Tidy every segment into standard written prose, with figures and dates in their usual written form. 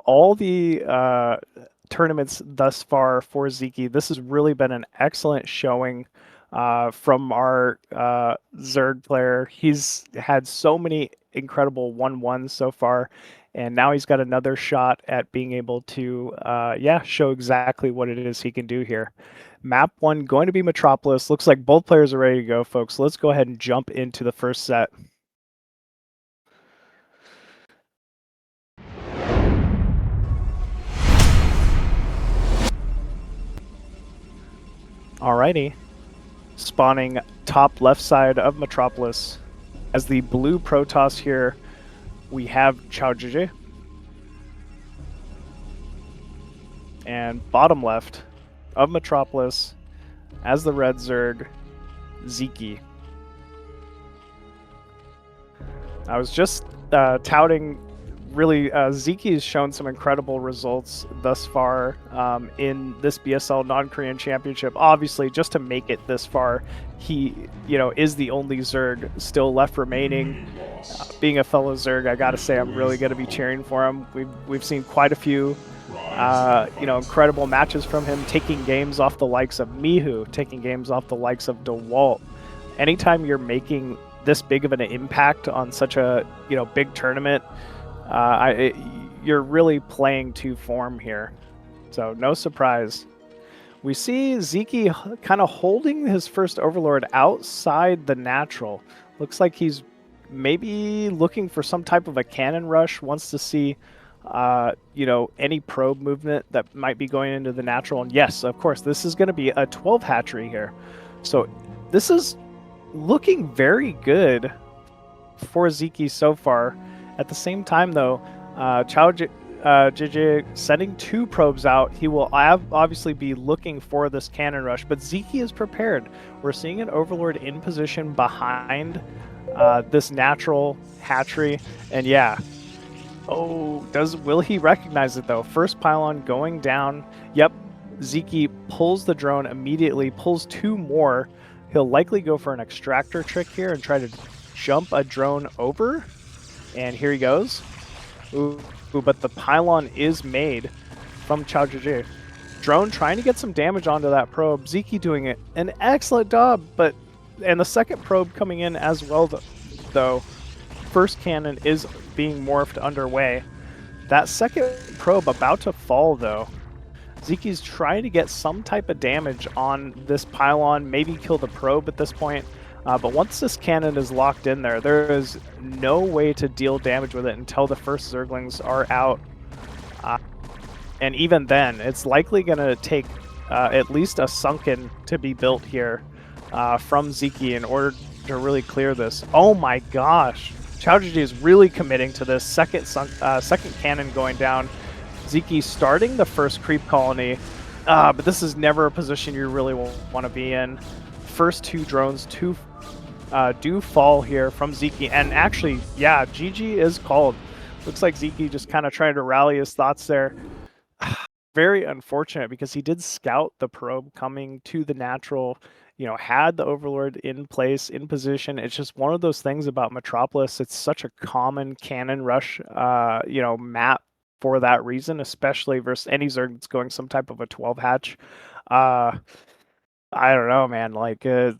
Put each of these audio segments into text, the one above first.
all the tournaments thus far for Sziky, this has really been an excellent showing from our Zerg player. He's had so many incredible 1-1s so far, and now he's got another shot at being able to, show exactly what it is he can do here. Map 1 going to be Metropolis. Looks like both players are ready to go, folks. Let's go ahead and jump into the first set. Alrighty. Spawning top left side of Metropolis. As the blue Protoss here, we have QiaoGege. And bottom left of Metropolis, as the red Zerg, Sziky. I was just touting, really, Sziky has shown some incredible results thus far in this BSL non-Korean championship. Obviously, just to make it this far, he, is the only Zerg still left remaining. Being a fellow Zerg, I gotta say, I'm really gonna be cheering for him. We've seen quite a few, incredible matches from him, taking games off the likes of Mihu, taking games off the likes of Dewalt. Anytime you're making this big of an impact on such a big tournament, you're really playing to form here. So no surprise. We see Sziky kind of holding his first Overlord outside the natural. Looks like he's maybe looking for some type of a cannon rush, wants to see any probe movement that might be going into the natural. And yes, of course, this is going to be a 12 hatchery here. So this is looking very good for Sziky so far. At the same time, though, QiaoGege sending 2 probes out. He will obviously be looking for this cannon rush, but Sziky is prepared. We're seeing an Overlord in position behind this natural hatchery, and yeah. Oh, will he recognize it though? First pylon going down. Yep, Sziky pulls the drone immediately, pulls 2 more. He'll likely go for an extractor trick here and try to jump a drone over. And here he goes. Ooh, but the pylon is made from QiaoGege. Drone trying to get some damage onto that probe. Sziky doing an excellent job, and the second probe coming in as well, though. First cannon is being morphed underway. That second probe about to fall, though. Sziky's trying to get some type of damage on this pylon, maybe kill the probe at this point. But once this cannon is locked in there is no way to deal damage with it until the first Zerglings are out. And even then, it's likely going to take at least a sunken to be built here from Sziky in order to really clear this. Oh my gosh! QiaoGege is really committing to this. Second cannon going down. Sziky starting the first creep colony, but this is never a position you really want to be in. First 2 drones do fall here from Sziky, and actually, yeah, GG is called. Looks like Sziky just kind of trying to rally his thoughts there. Very unfortunate because he did scout the probe coming to the natural, had the Overlord in place, in position. It's just one of those things about Metropolis. It's such a common cannon rush, map for that reason, especially versus any Zerg that's going some type of a 12 hatch. I don't know, man. Like, it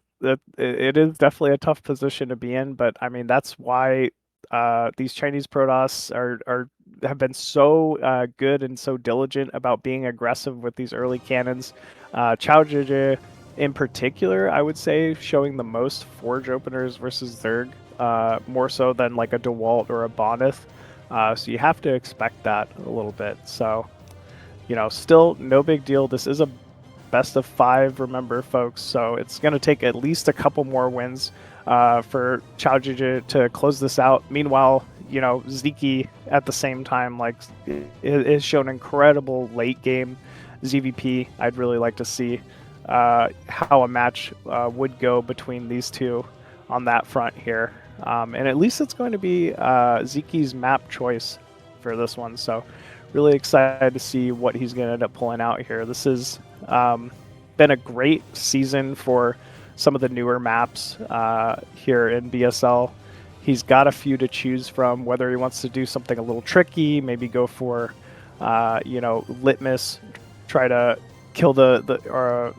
is definitely a tough position to be in, but I mean, that's why these Chinese Protoss have been so good and so diligent about being aggressive with these early cannons. QiaoGege in particular, I would say, showing the most Forge openers versus Zerg, more so than like a Dewalt or a Bonyth. So you have to expect that a little bit. So, still no big deal. This is a best of 5, remember, folks. So it's going to take at least a couple more wins for QiaoGege to close this out. Meanwhile, Sziky at the same time, has shown incredible late game ZVP. I'd really like to see how a match would go between these two on that front here. And at least it's going to be Sziky's map choice for this one. So really excited to see what he's going to end up pulling out here. This has been a great season for some of the newer maps here in BSL. He's got a few to choose from, whether he wants to do something a little tricky, maybe go for you know, Litmus, try to kill the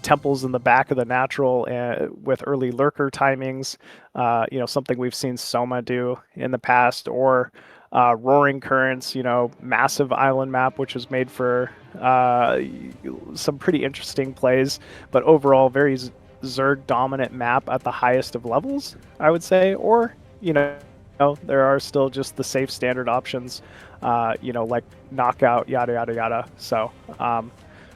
temples in the back of the natural with early lurker timings, you know, something we've seen Soma do in the past, or Roaring Currents, you know, massive island map, which was made for some pretty interesting plays, but overall very Zerg dominant map at the highest of levels, I would say. Or, you know, there are still just the safe standard options, you know, like Knockout, yada, yada, yada. So,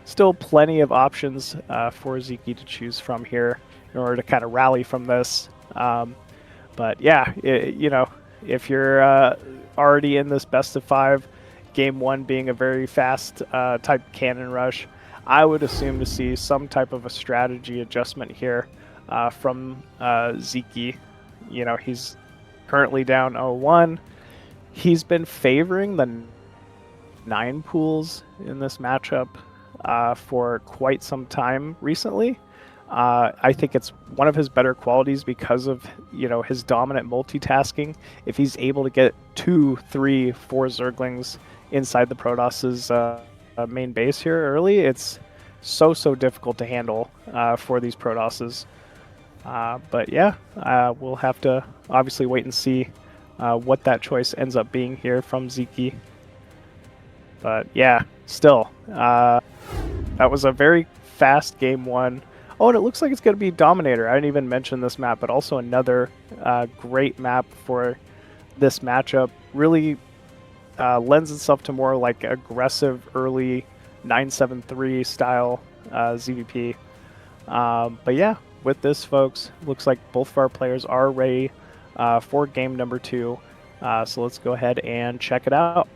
still plenty of options for Sziky to choose from here in order to kind of rally from this. But yeah, you know, if you're already in this best of 5, game 1 being a very fast type cannon rush, I would assume to see some type of a strategy adjustment here from Sziky. You know, he's currently down 0-1. He's been favoring the 9 pools in this matchup for quite some time recently. I think it's one of his better qualities because of, you know, his dominant multitasking. If he's able to get 2, 3, 4 Zerglings inside the Protos's main base here early, it's so difficult to handle for these Protosses. But yeah, we'll have to obviously wait and see what that choice ends up being here from Sziky. But yeah, still, that was a very fast game 1. Oh, and it looks like it's going to be Dominator. I didn't even mention this map, but also another great map for this matchup. Really lends itself to more like aggressive early 973 style ZVP. But yeah, with this, folks, looks like both of our players are ready for game number 2. So let's go ahead and check it out.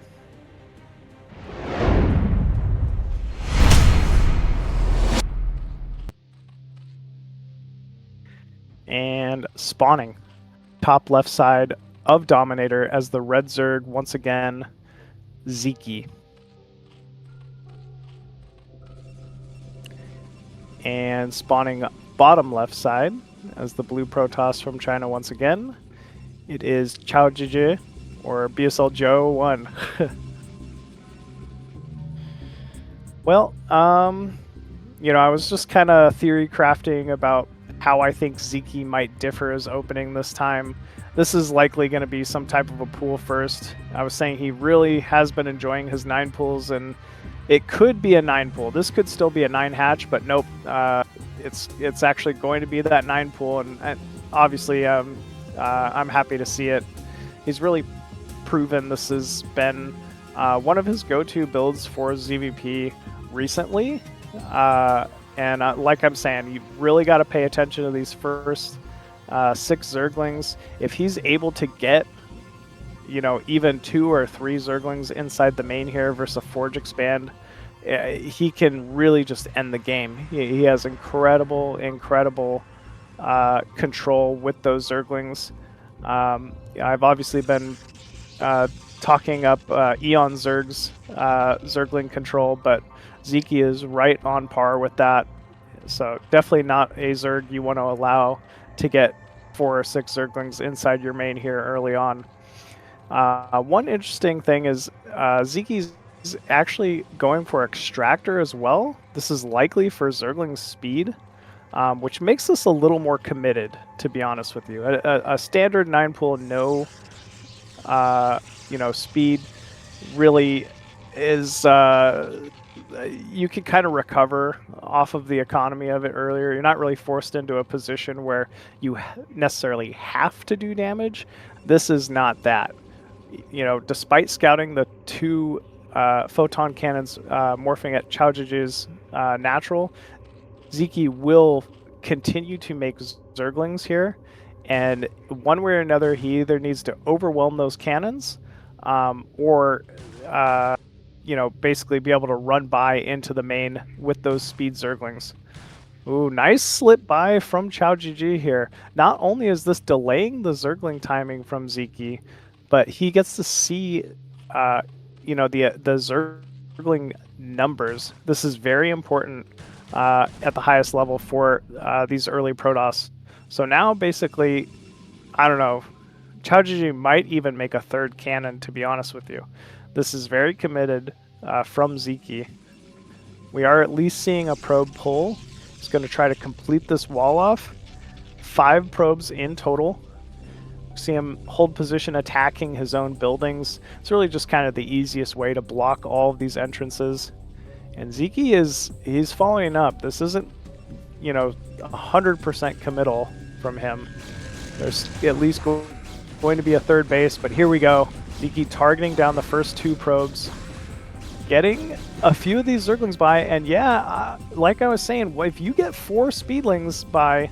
And spawning top left side of Dominator as the red Zerg once again, Sziky. And spawning bottom left side as the blue Protoss from China once again, it is QiaoGege or BSL21. Well, you know, I was just kind of theory crafting about how I think Sziky might differ his opening this time. This is likely going to be some type of a pool first. I was saying he really has been enjoying his 9 pools, and it could be a 9 pool. This could still be a 9 hatch, but nope. It's actually going to be that 9 pool, and obviously I'm happy to see it. He's really proven this has been one of his go-to builds for ZVP recently. And like I'm saying, you really got to pay attention to these first 6 Zerglings. If he's able to get, you know, even 2 or 3 Zerglings inside the main here versus a Forge Expand, he can really just end the game. He has incredible control with those Zerglings. I've obviously been talking up eOnzErG's Zergling control, but Sziky is right on par with that. So definitely not a Zerg you want to allow to get 4 or 6 Zerglings inside your main here early on. One interesting thing is Sziky's actually going for Extractor as well. This is likely for Zergling's speed, which makes this a little more committed, to be honest with you. A standard 9 pool, no you know, speed really is you can kind of recover off of the economy of it earlier. You're not really forced into a position where you necessarily have to do damage. This is not that. You know, despite scouting the 2 photon cannons morphing at QiaoGege's natural, Sziky will continue to make Zerglings here, and one way or another he either needs to overwhelm those cannons or you know, basically be able to run by into the main with those speed Zerglings. Ooh, nice slip by from QiaoGege here. Not only is this delaying the Zergling timing from Sziky, but he gets to see, you know, the Zergling numbers. This is very important at the highest level for these early Protoss. So now, basically, I don't know, QiaoGege might even make a 3rd cannon, to be honest with you. This is very committed from Sziky. We are at least seeing a probe pull. He's going to try to complete this wall off. 5 probes in total. See him hold position attacking his own buildings. It's really just kind of the easiest way to block all of these entrances. And Sziky he's following up. This isn't, 100% committal from him. There's at least going to be a third base, but here we go. Sziky targeting down the first 2 probes. Getting a few of these Zerglings by, and yeah, like I was saying, if you get 4 Speedlings by,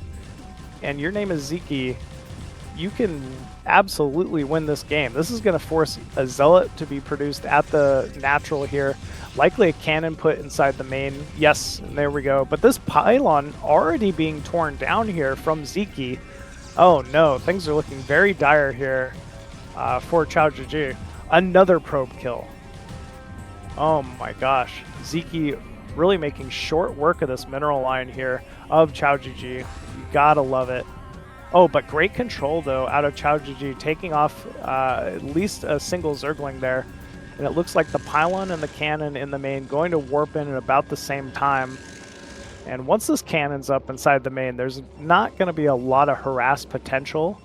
and your name is Sziky, you can absolutely win this game. This is going to force a Zealot to be produced at the natural here. Likely a cannon put inside the main. Yes, and there we go. But this pylon already being torn down here from Sziky. Oh no, things are looking very dire here for QiaoGege. Another probe kill. Oh my gosh. Sziky really making short work of this mineral line here of QiaoGege. You gotta love it. Oh, but great control, though, out of QiaoGege, taking off at least a single Zergling there. And it looks like the pylon and the cannon in the main going to warp in at about the same time. And once this cannon's up inside the main, there's not going to be a lot of harass potential.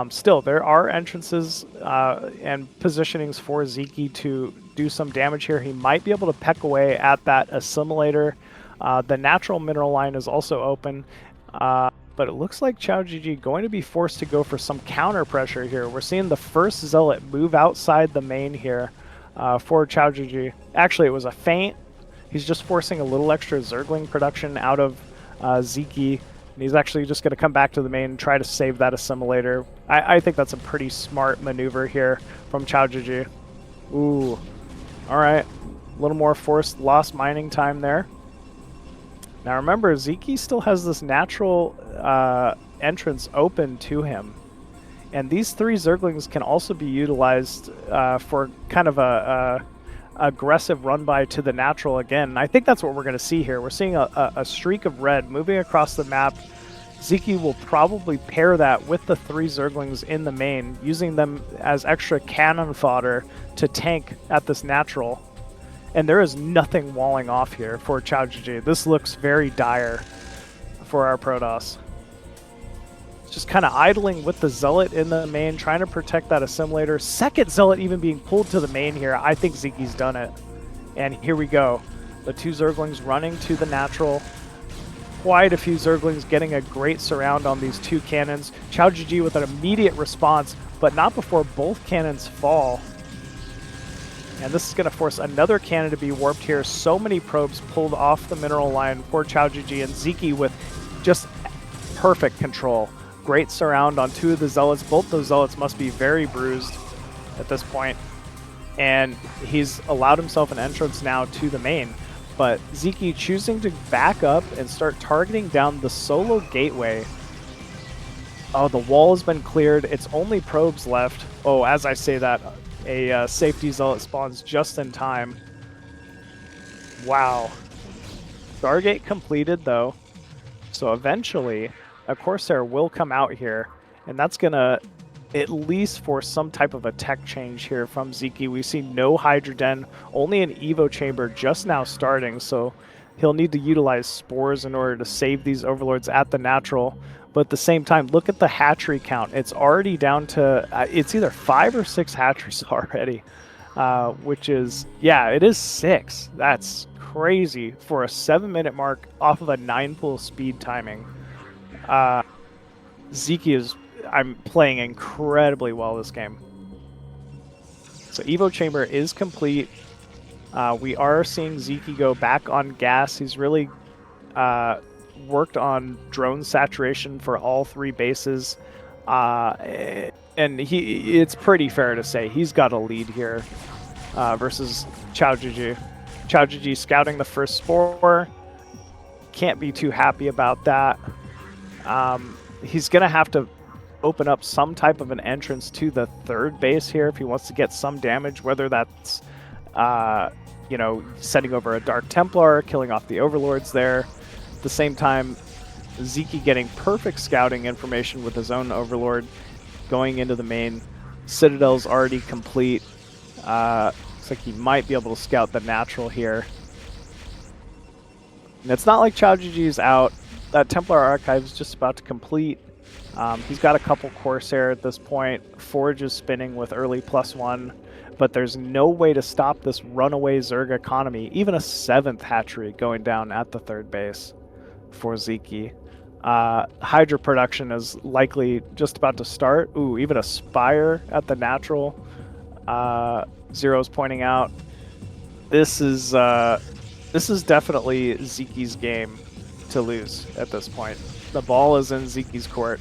Still, there are entrances and positionings for Sziky to do some damage here. He might be able to peck away at that assimilator. The natural mineral line is also open. But it looks like QiaoGege going to be forced to go for some counter pressure here. We're seeing the first Zealot move outside the main here for QiaoGege. Actually, it was a feint. He's just forcing a little extra Zergling production out of Sziky. And he's actually just going to come back to the main and try to save that assimilator. I think that's a pretty smart maneuver here from QiaoGege. Ooh. All right. A little more forced lost mining time there. Now remember, Sziky still has this natural entrance open to him. And these 3 Zerglings can also be utilized for kind of a aggressive run-by to the natural again. And I think that's what we're going to see here. We're seeing a streak of red moving across the map. Sziky will probably pair that with the 3 Zerglings in the main, using them as extra cannon fodder to tank at this natural. And there is nothing walling off here for QiaoGege. This looks very dire for our Protoss. Just kind of idling with the Zealot in the main, trying to protect that assimilator. Second Zealot even being pulled to the main here. I think Ziky's done it. And here we go. The 2 Zerglings running to the natural. Quite a few Zerglings getting a great surround on these 2 cannons. QiaoGege with an immediate response, but not before both cannons fall. And this is going to force another cannon to be warped here. So many probes pulled off the mineral line for QiaoGege, and Sziky with just perfect control. Great surround on 2 of the Zealots. Both those Zealots must be very bruised at this point. And he's allowed himself an entrance now to the main. But Sziky choosing to back up and start targeting down the solo gateway. Oh, the wall has been cleared. It's only probes left. Oh, as I say that, a safety Zealot spawns just in time. Wow. Stargate completed, though. So eventually, a Corsair will come out here. And that's going to at least force some type of a tech change here from Sziky. We see no Hydroden, only an Evo chamber just now starting. So he'll need to utilize spores in order to save these Overlords at the natural. But at the same time, look at the hatchery count. It's already down to, it's either 5 or 6 hatcheries already, which is, yeah, it is 6. That's crazy for a 7-minute mark off of a 9-pull speed timing. Sziky is, I'm playing incredibly well this game. So Evo Chamber is complete. We are seeing Sziky go back on gas. He's really worked on drone saturation for all 3 bases, and it's pretty fair to say he's got a lead here versus QiaoGege. QiaoGege scouting the first spore. Can't be too happy about that. He's gonna have to open up some type of an entrance to the 3rd base here if he wants to get some damage, whether that's you know, setting over a Dark Templar, killing off the Overlords there. At the same time, Sziky getting perfect scouting information with his own Overlord going into the main. Citadel's already complete. So like he might be able to scout the natural here. And it's not like QiaoGege's out. That Templar Archive is just about to complete. He's got a couple Corsair at this point. Forge is spinning with early +1, but there's no way to stop this runaway Zerg economy. Even a 7th hatchery going down at the 3rd base for Sziky. Hydra production is likely just about to start. Ooh, even a Spire at the natural. Zero's pointing out. This is definitely Sziky's game to lose at this point. The ball is in Sziky's court.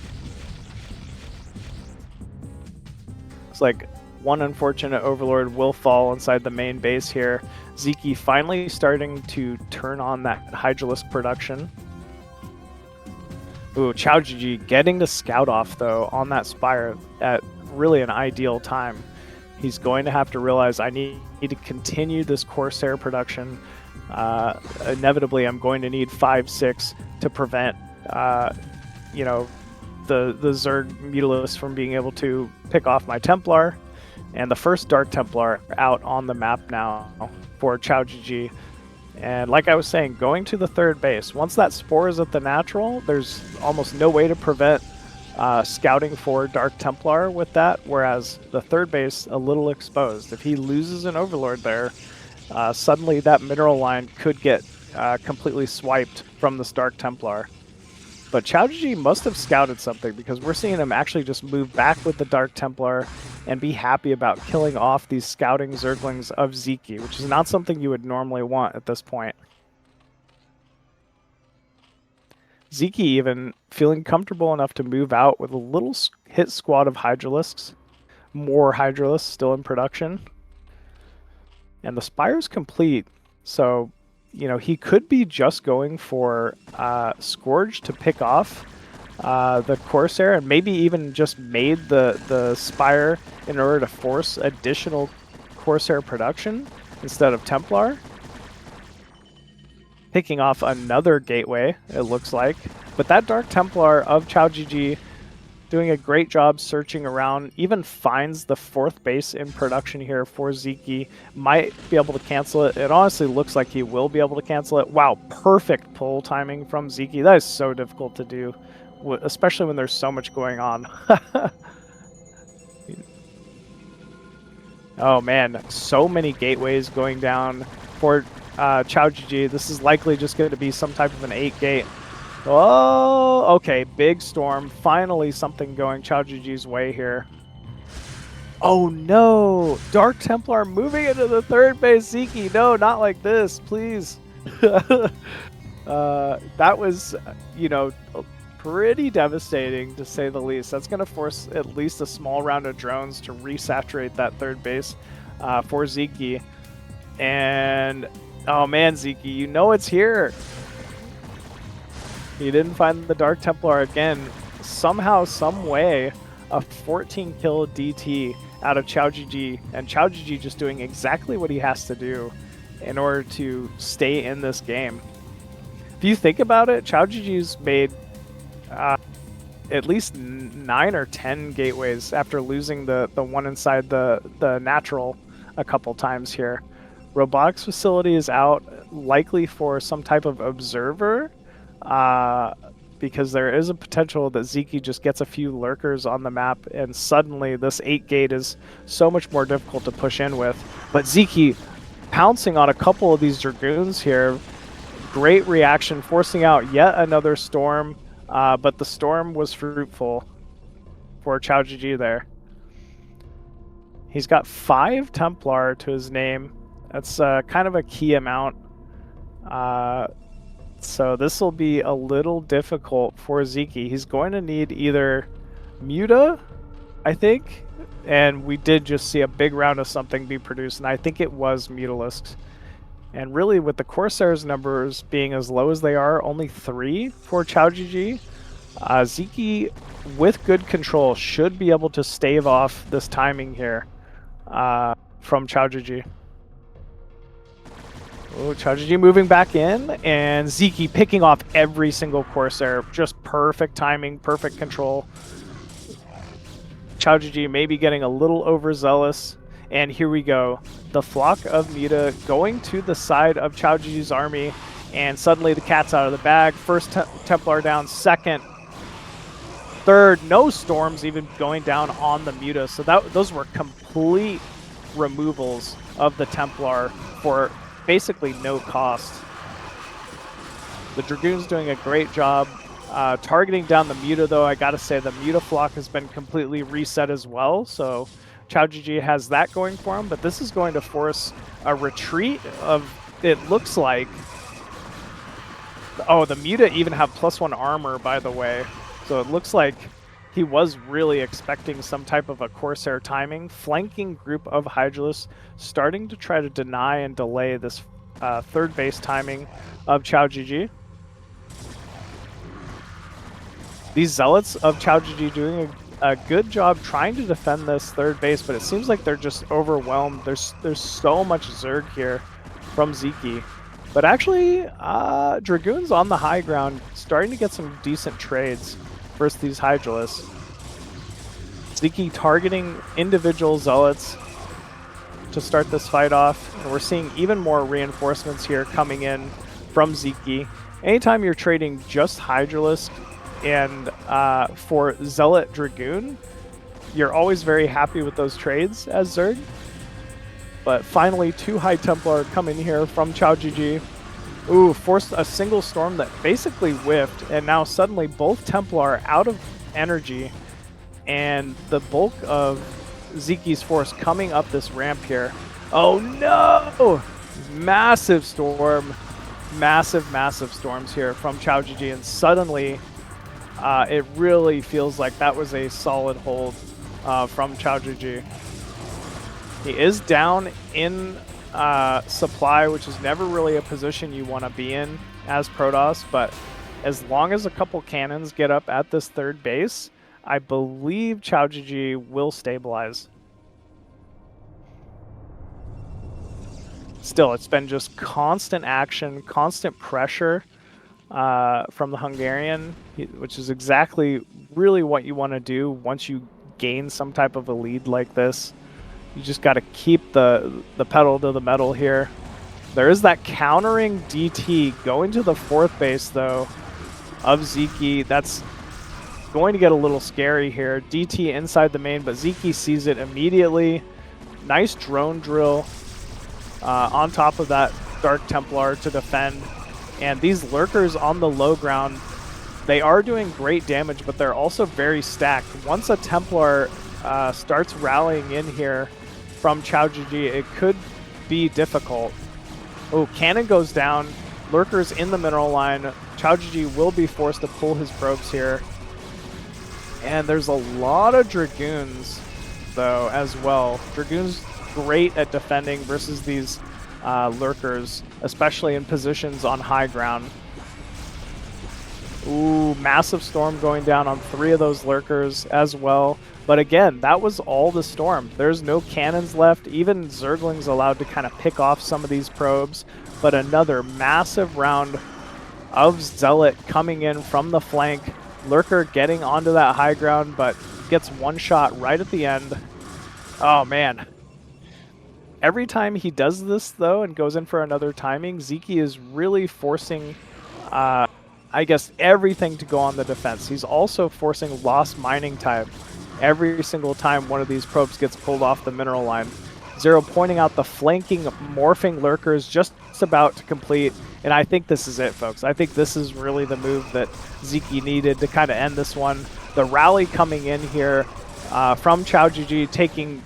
It's like one unfortunate Overlord will fall inside the main base here. Sziky finally starting to turn on that Hydralisk production. Ooh, QiaoGege getting to scout off, though, on that Spire at really an ideal time. He's going to have to realize I need to continue this Corsair production. Inevitably, I'm going to need 5-6 to prevent, you know, the Zerg Mutalisks from being able to pick off my Templar. And the first Dark Templar out on the map now for QiaoGege. And like I was saying, going to the 3rd base, once that Spore is at the natural, there's almost no way to prevent scouting for Dark Templar with that, whereas the 3rd base, a little exposed. If he loses an Overlord there, suddenly that mineral line could get completely swiped from this Dark Templar. But QiaoGege must have scouted something, because we're seeing him actually just move back with the Dark Templar and be happy about killing off these scouting Zerglings of Sziky, which is not something you would normally want at this point. Sziky even feeling comfortable enough to move out with a little hit squad of Hydralisks. More Hydralisks still in production. And the Spire's complete, so, you know, he could be just going for Scourge to pick off the Corsair, and maybe even just made the Spire in order to force additional Corsair production instead of Templar. Picking off another gateway, it looks like. But that Dark Templar of QiaoGege doing a great job searching around, even finds the 4th base in production here for Sziky. Might be able to cancel it. It honestly looks like he will be able to cancel it. Wow, perfect pull timing from Sziky. That is so difficult to do, especially when there's so much going on. Oh man, so many gateways going down for QiaoGege. This is likely just going to be some type of an 8-gate. Oh, okay, big storm. Finally something going QiaoGege's way here. Oh no! Dark Templar moving into the 3rd base. Sziky, no, not like this, please. That was, you know, pretty devastating, to say the least. That's going to force at least a small round of drones to resaturate that 3rd base for Sziky. And, oh man, Sziky, you know it's here. He didn't find the Dark Templar again. Somehow, some way, a 14-kill DT out of QiaoGege, and QiaoGege just doing exactly what he has to do in order to stay in this game. If you think about it, QiaoGege's made at least 9 or 10 gateways after losing the one inside the natural a couple times here. Robotics facility is out, likely for some type of observer, because there is a potential that Sziky just gets a few lurkers on the map, and suddenly this 8-gate is so much more difficult to push in with. But Sziky pouncing on a couple of these Dragoons here. Great reaction, forcing out yet another storm, but the storm was fruitful for QiaoGege there. He's got 5 Templar to his name. That's kind of a key amount. So this will be a little difficult for Sziky. He's going to need either Muta, I think, and we did just see a big round of something be produced, and I think it was Mutalisks. And really, with the Corsairs numbers being as low as they are, only 3 for QiaoGege, Sziky, with good control, should be able to stave off this timing here from QiaoGege. Oh, QiaoGege moving back in, and Sziky picking off every single Corsair. Just perfect timing, perfect control. QiaoGege maybe getting a little overzealous, and here we go. the flock of Muta going to the side of QiaoGege's army, and suddenly the cat's out of the bag. First Templar down, second, third, no storms even going down on the Muta. So those were complete removals of the Templar for basically no cost. The Dragoon's doing a great job targeting down the Muta, though. I gotta say the Muta flock has been completely reset as well, so QiaoGege has that going for him, but this is going to force a retreat of, it looks like, oh, the Muta even have +1 armor, by the way, so it looks like he was really expecting some type of a Corsair timing. Flanking group of Hydralisks starting to try to deny and delay this third base timing of QiaoGege. These Zealots of QiaoGege doing a good job trying to defend this third base, but it seems like they're just overwhelmed. There's so much Zerg here from Sziky. But actually, Dragoon's on the high ground, starting to get some decent trades versus these Hydralisks. Sziky targeting individual Zealots to start this fight off, and we're seeing even more reinforcements here coming in from Sziky. Anytime you're trading just Hydralisk and for Zealot Dragoon, you're always very happy with those trades as Zerg. But finally, 2 High Templar coming here from QiaoGege. Ooh, forced a single storm that basically whiffed, and now suddenly both Templar out of energy, and the bulk of Sziky's force coming up this ramp here. Oh no! Massive storm. Massive storms here from QiaoGege, and suddenly it really feels like that was a solid hold from QiaoGege. He is down in supply, which is never really a position you want to be in as Protoss, but as long as a couple cannons get up at this third base, I believe QiaoGege will stabilize. Still, it's been just constant action, constant pressure from the Hungarian, which is exactly really what you want to do once you gain some type of a lead like this. You just got to keep the pedal to the metal here. There is that countering DT going to the fourth base, though, of Sziky. That's going to get a little scary here. DT inside the main, but Sziky sees it immediately. Nice drone drill on top of that Dark Templar to defend. And these Lurkers on the low ground, they are doing great damage, but they're also very stacked. Once a Templar starts rallying in here from QiaoGege, it could be difficult. Oh, cannon goes down. Lurkers in the mineral line. QiaoGege will be forced to pull his probes here. And there's a lot of Dragoons, though, as well. Dragoons great at defending versus these Lurkers, especially in positions on high ground. Ooh, massive storm going down on 3 of those Lurkers as well. But again, that was all the storm. There's no cannons left. Even Zergling's allowed to kind of pick off some of these probes. But another massive round of Zealot coming in from the flank. Lurker getting onto that high ground, but gets one shot right at the end. Oh, man. Every time he does this, though, and goes in for another timing, Sziky is really forcing, I guess, everything to go on the defense. He's also forcing lost mining time every single time one of these probes gets pulled off the mineral line. Zero pointing out the flanking, morphing Lurkers just about to complete, and I think this is it, folks. I think this is really the move that Sziky needed to kind of end this one. The rally coming in here from QiaoGege, taking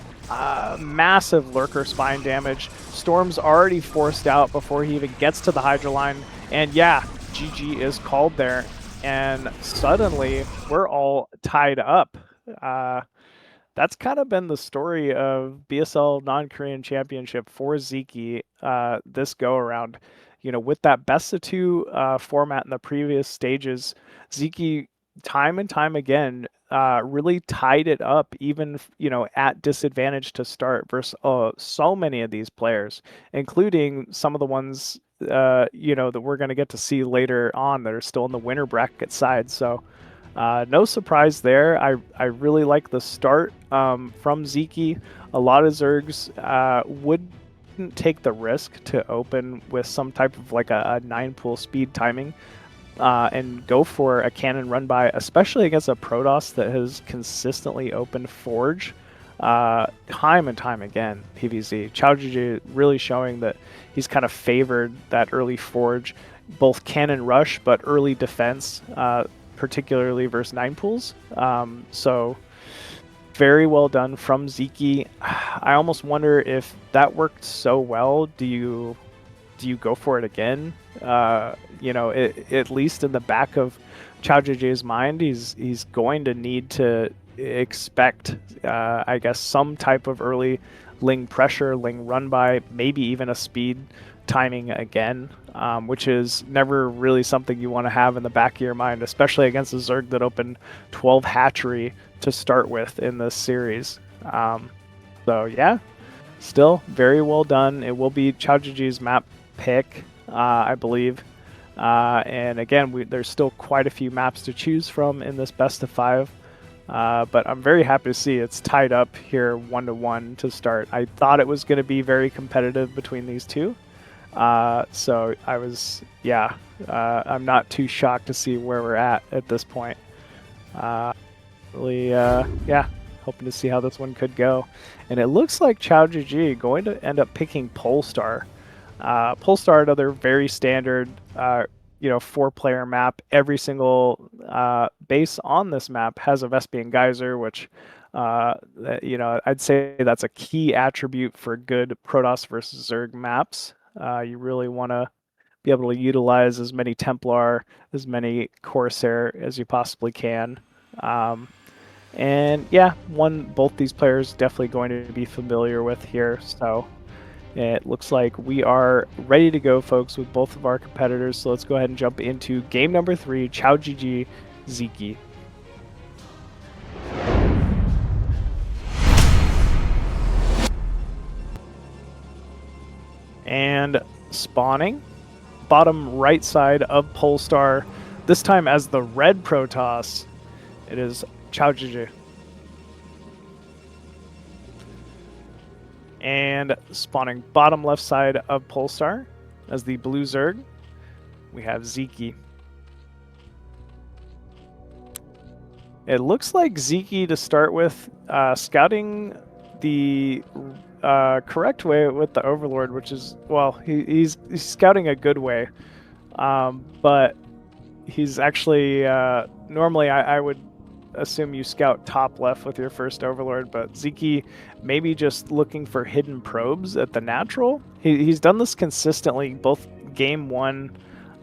massive Lurker spine damage. Storm's already forced out before he even gets to the Hydra line, and yeah, GG is called there, and suddenly we're all tied up. That's kind of been the story of BSL Non-Korean Championship for Sziky this go-around. You know, with that best-of-2 format in the previous stages, Sziky, time and time again, really tied it up, even, you know, at disadvantage to start versus so many of these players, including some of the ones, you know, that we're going to get to see later on that are still in the winner bracket side. So no surprise there. I really like the start from Sziky. A lot of Zergs would wouldn't take the risk to open with some type of like a 9-pool speed timing and go for a cannon run by, especially against a Protoss that has consistently opened Forge time and time again. PvZ QiaoGege really showing that he's kind of favored that early Forge, both cannon rush but early defense, particularly versus 9-pools. So very well done from Sziky. I almost wonder if that worked so well, do you go for it again? You know, at least in the back of QiaoGege's mind, he's going to need to expect, I guess, some type of early Ling pressure, Ling run by, maybe even a speed timing again, which is never really something you want to have in the back of your mind, especially against a Zerg that opened 12 hatchery to start with in this series. So yeah, still very well done. It will be QiaoGege's map pick, I believe. And again, there's still quite a few maps to choose from in this best of 5. But I'm very happy to see it's tied up here 1-1 to start. I thought it was going to be very competitive between these two. So I was, yeah, I'm not too shocked to see where we're at this point. Really, yeah, hoping to see how this one could go. And it looks like QiaoGege going to end up picking Polestar. Polestar, another very standard, you know, 4-player map. Every single base on this map has a Vespian Geyser, which, you know, I'd say that's a key attribute for good Protoss versus Zerg maps. You really want to be able to utilize as many Templar, as many Corsair as you possibly can. And yeah, both these players definitely going to be familiar with here. So it looks like we are ready to go, folks, with both of our competitors. So let's go ahead and jump into game number 3, QiaoGege, Sziky. And spawning, bottom right side of Polestar, this time as the red Protoss, it is QiaoGege. And spawning bottom left side of Polestar as the blue Zerg, we have Sziky. It looks like Sziky to start with, scouting the correct way with the Overlord, which is, well, he's scouting a good way, but he's actually, normally I would assume you scout top left with your first Overlord, but Sziky maybe just looking for hidden probes at the natural. He's done this consistently, both game 1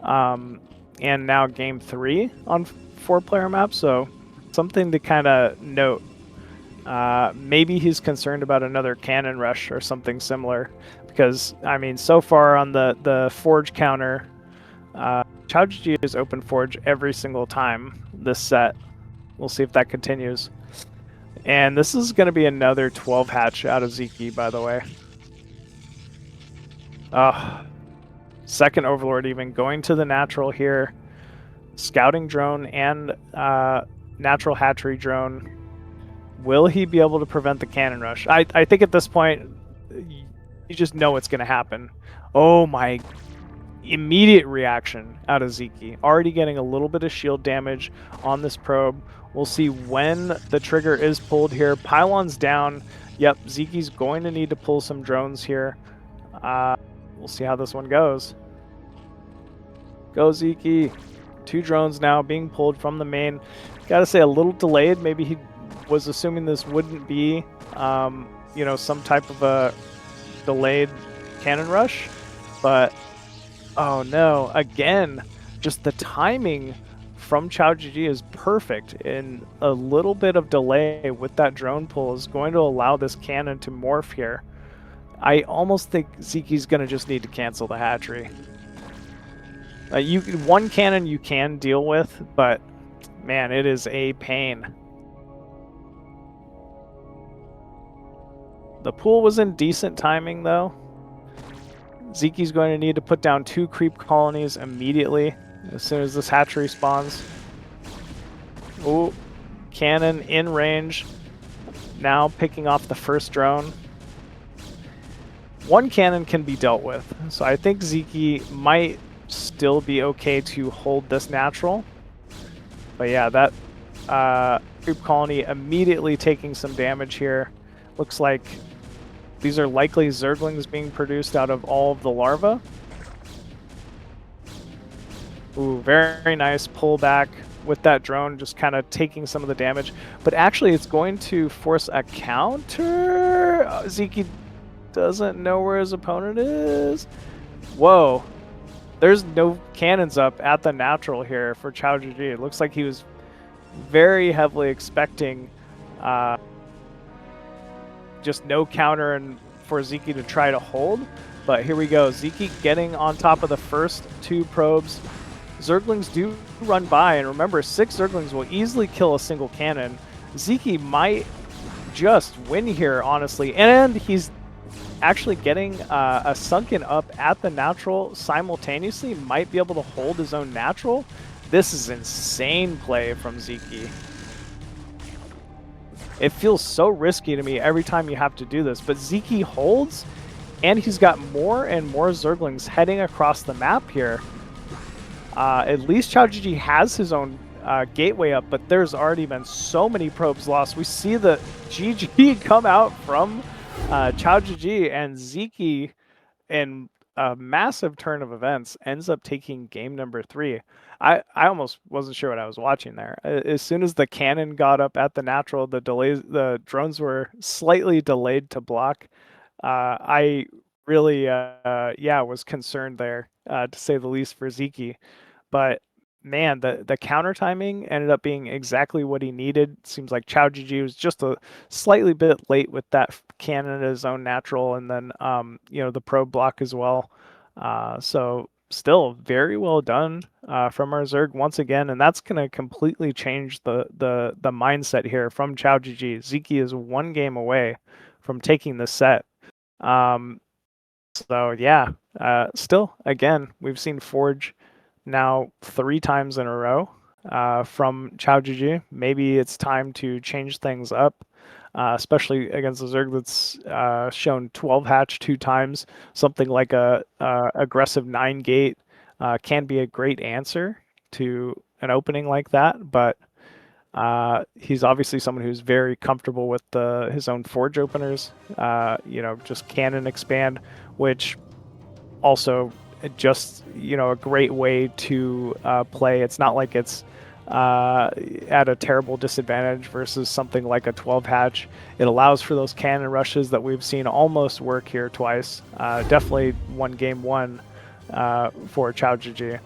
and now game 3 on 4-player maps, so something to kind of note. Maybe he's concerned about another cannon rush or something similar, because I mean, so far on the Forge counter, QiaoGege has opened Forge every single time this set. We'll see if that continues. And this is going to be another 12 hatch out of Sziky, by the way. Second Overlord even going to the natural here. Scouting drone and natural hatchery drone. Will he be able to prevent the cannon rush? I think at this point, you just know it's going to happen. Oh my... Immediate reaction out of Sziky. Already getting a little bit of shield damage on this probe. We'll see when the trigger is pulled here. Pylon's down. Yep, Sziky's going to need to pull some drones here. We'll see how this one goes. Go Sziky. 2 drones now being pulled from the main. Gotta say, a little delayed. Maybe he was assuming this wouldn't be, you know, some type of a delayed cannon rush. But oh no, again, just the timing from QiaoGege is perfect, and a little bit of delay with that drone pull is going to allow this cannon to morph here. I almost think Sziky's going to just need to cancel the hatchery. One cannon you can deal with, but man, it is a pain. The pool was in decent timing though. Sziky's going to need to put down 2 creep colonies immediately as soon as this hatchery spawns. Ooh, cannon in range. Now picking off the first drone. one cannon can be dealt with. So I think Sziky might still be okay to hold this natural. But yeah, that Creep Colony immediately taking some damage here. Looks like these are likely Zerglings being produced out of all of the larvae. Ooh, very nice pullback with that drone, just kind of taking some of the damage. But actually, it's going to force a counter. Sziky doesn't know where his opponent is. Whoa. There's no cannons up at the natural here for QiaoGege. It looks like he was very heavily expecting just no counter and for Sziky to try to hold. But here we go. Sziky getting on top of the first two probes. Zerglings do run by, and remember, 6 Zerglings will easily kill a single cannon. Sziky might just win here, honestly, and he's actually getting a sunken up at the natural simultaneously. Might be able to hold his own natural. This is insane play from Sziky. It feels so risky to me every time you have to do this, but Sziky holds, and he's got more and more Zerglings heading across the map here. At least QiaoGege has his own gateway up, but there's already been so many probes lost. We see the GG come out from QiaoGege, and Sziky, in a massive turn of events, ends up taking game number 3. I almost wasn't sure what I was watching there. As soon as the cannon got up at the natural, the drones were slightly delayed to block. I really, was concerned there, to say the least, for Sziky. But man, the counter timing ended up being exactly what he needed. Seems like QiaoGege was just a slightly bit late with that cannon at his own natural, and then the probe block as well. So still very well done from our Zerg once again, and that's going to completely change the mindset here from QiaoGege. Sziky is 1 game away from taking the set. So yeah, still, again, we've seen Forge now 3 times in a row from QiaoGege. Maybe it's time to change things up, especially against the Zerg that's shown 12 hatch 2 times. Something like a aggressive 9 gate can be a great answer to an opening like that, but he's obviously someone who's very comfortable with his own Forge openers. Just cannon expand, which also just a great way to play. It's not like it's at a terrible disadvantage versus something like a 12 hatch. It allows for those cannon rushes that we've seen almost work here twice. Definitely won game 1 for QiaoGege.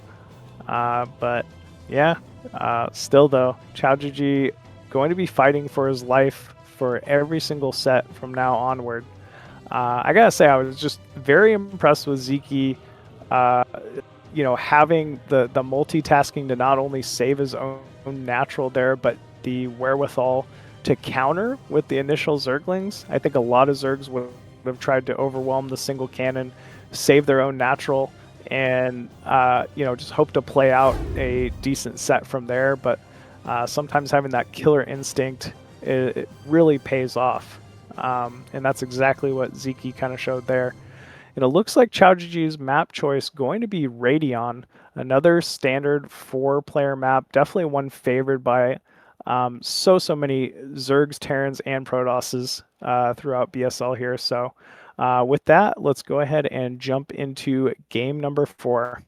But yeah, still though, QiaoGege going to be fighting for his life for every single set from now onward. I gotta say, I was just very impressed with Sziky, having the multitasking to not only save his own natural there, but the wherewithal to counter with the initial Zerglings. I think a lot of Zergs would have tried to overwhelm the single cannon, save their own natural, and just hope to play out a decent set from there. But sometimes having that killer instinct, it really pays off. And that's exactly what Sziky kind of showed there. And it looks like QiaoGege's map choice going to be Radion, another standard 4-player map, definitely one favored by so many Zergs, Terrans, and Protosses throughout BSL here. So with that, let's go ahead and jump into game number 4.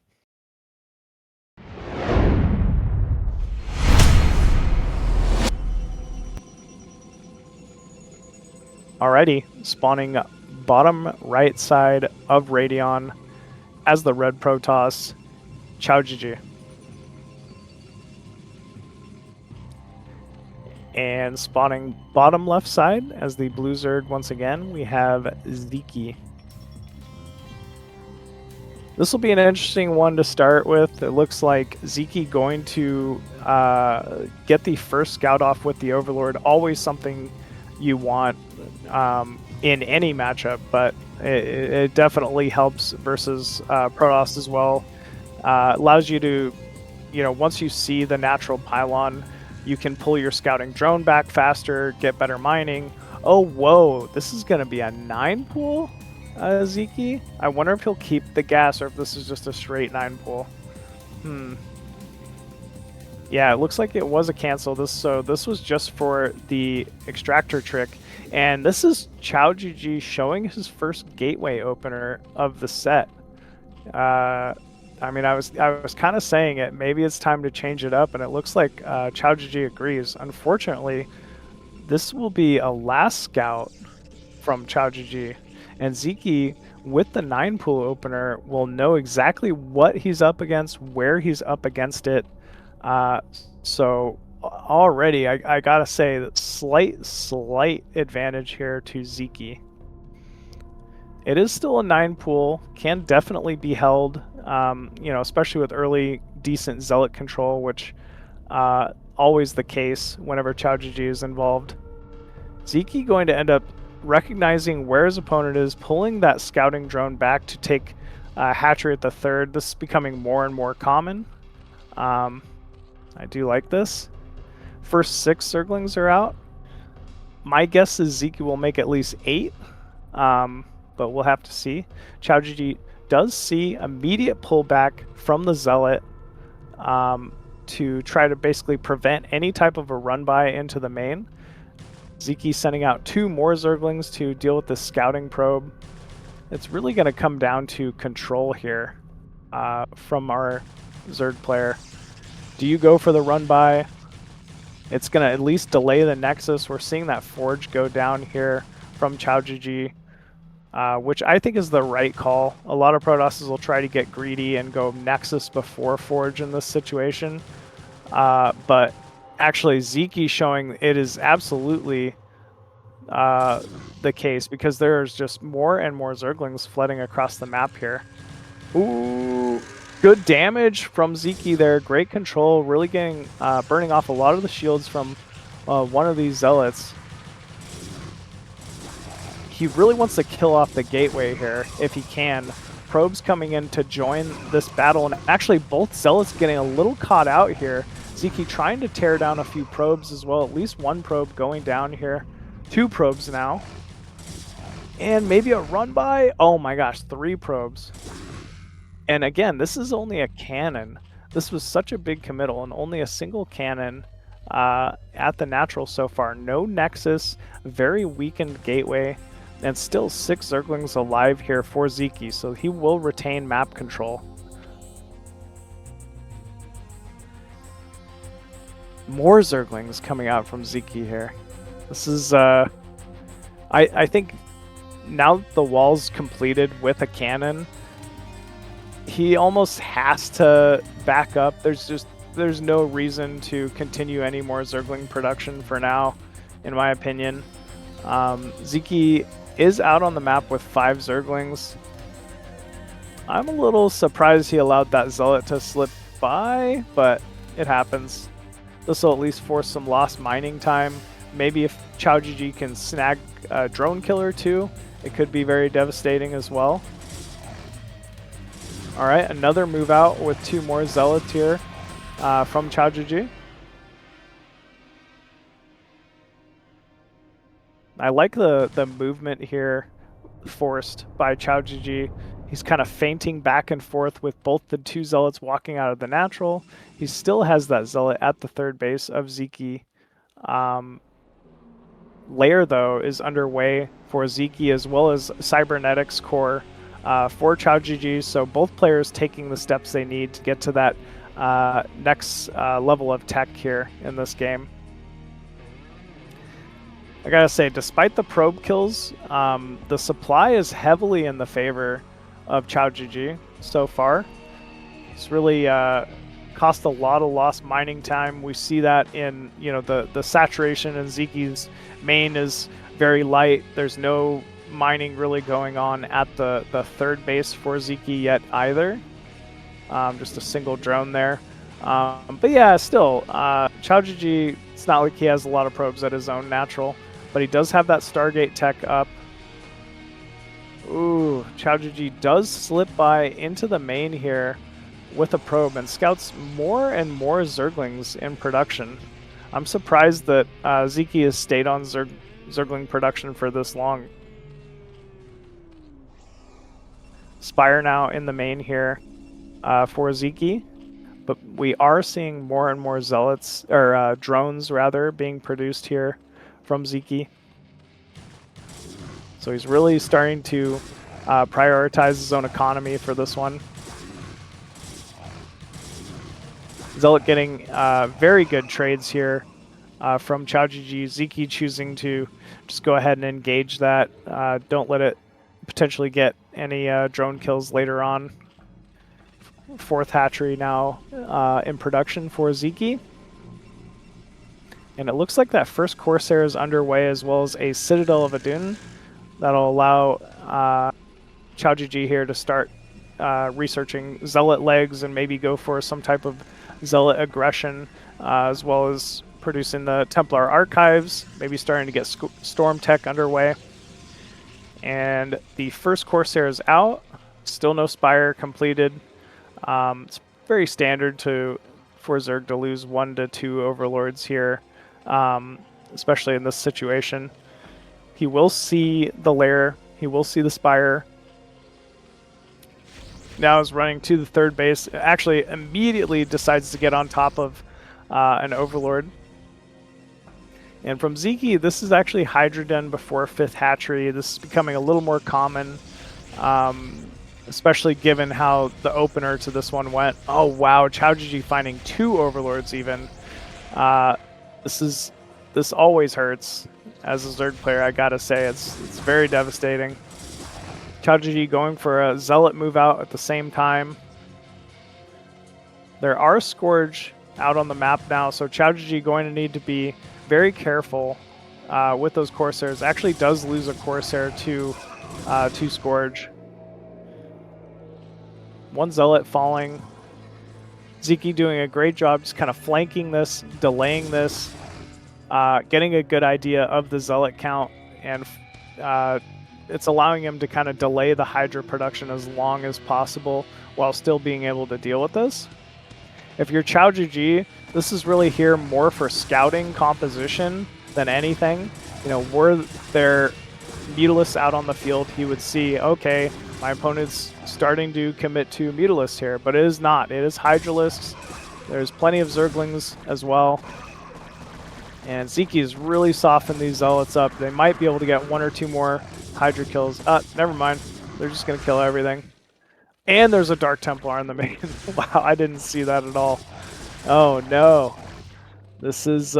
Alrighty, spawning bottom right side of Radion as the red Protoss, QiaoGege. And spawning bottom left side as the blue Zerg once again, we have Sziky. This will be an interesting one to start with. It looks like Sziky going to get the first scout off with the Overlord. Always something you want in any matchup, but it definitely helps versus Protoss as well. Allows you to, once you see the natural pylon, you can pull your scouting drone back faster, get better mining. Oh, whoa, this is going to be a 9 pool? Sziky. I wonder if he'll keep the gas or if this is just a straight 9 pull. Yeah, it looks like it was a cancel. So this was just for the extractor trick. And this is QiaoGege showing his first gateway opener of the set. I mean, I was kind of saying it. Maybe it's time to change it up, and it looks like QiaoGege agrees. Unfortunately, this will be a last scout from QiaoGege, and Sziky, with the 9 pool opener, will know exactly what he's up against, where he's up against it. So already, I gotta say that slight advantage here to Sziky. It is still a 9 pool, can definitely be held, you know, especially with early decent Zealot control, which always the case whenever QiaoGege is involved. Sziky going to end up recognizing where his opponent is, pulling that scouting drone back to take hatchery at the 3rd. This is becoming more and more common. I do like this. First 6 Zerglings are out. My guess is Sziky will make at least 8. But we'll have to see. QiaoGege does see immediate pullback from the Zealot to try to basically prevent any type of a run-by into the main. Sziky sending out 2 more Zerglings to deal with the scouting probe. It's really going to come down to control here from our Zerg player. Do you go for the run-by? It's going to at least delay the Nexus. We're seeing that Forge go down here from QiaoGege. Which I think is the right call. A lot of Protosses will try to get greedy and go Nexus before Forge in this situation. But actually Sziky showing it is absolutely the case, because there's just more and more Zerglings flooding across the map here. Ooh, good damage from Sziky there. Great control, really getting burning off a lot of the shields from one of these Zealots. He really wants to kill off the gateway here if he can. Probes coming in to join this battle, and actually both Zealots getting a little caught out here. Sziky trying to tear down a few probes as well. At least 1 probe going down here. 2 probes now. And maybe a run by. Oh my gosh, 3 probes. And again, this is only a cannon. This was such a big committal, and only a single cannon at the natural so far. No Nexus, very weakened gateway. And still 6 Zerglings alive here for Sziky, so he will retain map control. More Zerglings coming out from Sziky here. This is, I think now that the wall's completed with a cannon, he almost has to back up. There's no reason to continue any more Zergling production for now, in my opinion. Sziky is out on the map with 5 Zerglings. I'm a little surprised he allowed that Zealot to slip by, but it happens. This will at least force some lost mining time. Maybe if QiaoGege can snag a drone killer too, it could be very devastating as well. Alright, another move out with 2 more Zealots here from QiaoGege. I like the movement here forced by QiaoGege. He's kind of feinting back and forth with both the 2 Zealots walking out of the natural. He still has that Zealot at the 3rd base of Sziky. Lair, though, is underway for Sziky, as well as Cybernetics Core for QiaoGege. So both players taking the steps they need to get to that next level of tech here in this game. I gotta say, despite the probe kills, the supply is heavily in the favor of QiaoGege so far. It's really cost a lot of lost mining time. We see that in, you know, the saturation in Sziky's main is very light. There's no mining really going on at the 3rd base for Sziky yet either. Just a single drone there. But yeah, still, QiaoGege, it's not like he has a lot of probes at his own natural. But he does have that Stargate tech up. Ooh, QiaoGege does slip by into the main here with a probe and scouts more and more Zerglings in production. I'm surprised that Sziky has stayed on Zergling production for this long. Spire now in the main here for Sziky. But we are seeing more and more zealots, or drones rather, being produced here from Sziky. So he's really starting to prioritize his own economy for this one. Zealot getting very good trades here from QiaoGege. Sziky choosing to just go ahead and engage that. Don't let it potentially get any drone kills later on. 4th hatchery now in production for Sziky. And it looks like that first Corsair is underway, as well as a Citadel of Adun. That'll allow QiaoGege here to start researching Zealot legs and maybe go for some type of Zealot aggression, as well as producing the Templar archives, maybe starting to get Storm Tech underway. And the first Corsair is out. Still no Spire completed. It's very standard for Zerg to lose 1 to 2 Overlords here, especially in this situation. He will see the lair. He will see the Spire. Now is running to the 3rd base. Actually, immediately decides to get on top of an Overlord. And from Sziky, this is actually Hydra Den before 5th hatchery. This is becoming a little more common, especially given how the opener to this one went. Oh wow, QiaoGege finding 2 Overlords even. This always hurts as a Zerg player, I gotta say. It's very devastating. QiaoGege going for a Zealot move out at the same time. There are Scourge out on the map now, so QiaoGege going to need to be very careful with those Corsairs. Actually does lose a Corsair to Scourge. 1 Zealot falling. Sziky doing a great job just kind of flanking this, delaying this, getting a good idea of the Zealot count, and it's allowing him to kind of delay the Hydra production as long as possible while still being able to deal with this. If you're QiaoGege, this is really here more for scouting composition than anything. You know, were there Mutalisks out on the field, he would see, okay, my opponent's starting to commit to Mutalisks here, but it is not. It is Hydralisks. There's plenty of Zerglings as well. And Sziky has really softened these Zealots up. They might be able to get 1 or 2 more Hydra kills. Never mind. They're just going to kill everything. And there's a Dark Templar in the main. Wow, I didn't see that at all. Oh no. This is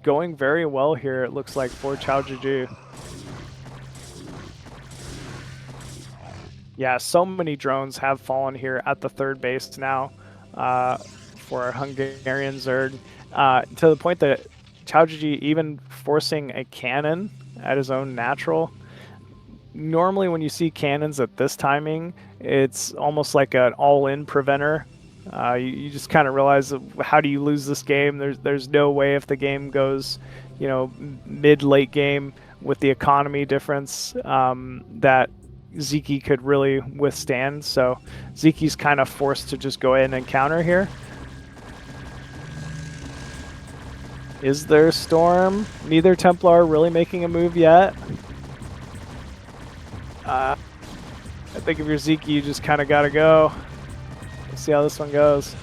going very well here, it looks like, for QiaoGege. Yeah, so many drones have fallen here at the 3rd base now for our Hungarian Zerg. To the point that QiaoGege even forcing a cannon at his own natural. Normally when you see cannons at this timing, it's almost like an all-in preventer. You just kind of realize, how do you lose this game? There's no way, if the game goes, you know, mid-late game with the economy difference, that Sziky could really withstand. So Sziky's kind of forced to just go in and counter here. Is there Storm? Neither Templar really making a move yet. I think if you're Sziky, you just kind of gotta go. We'll see how this one goes.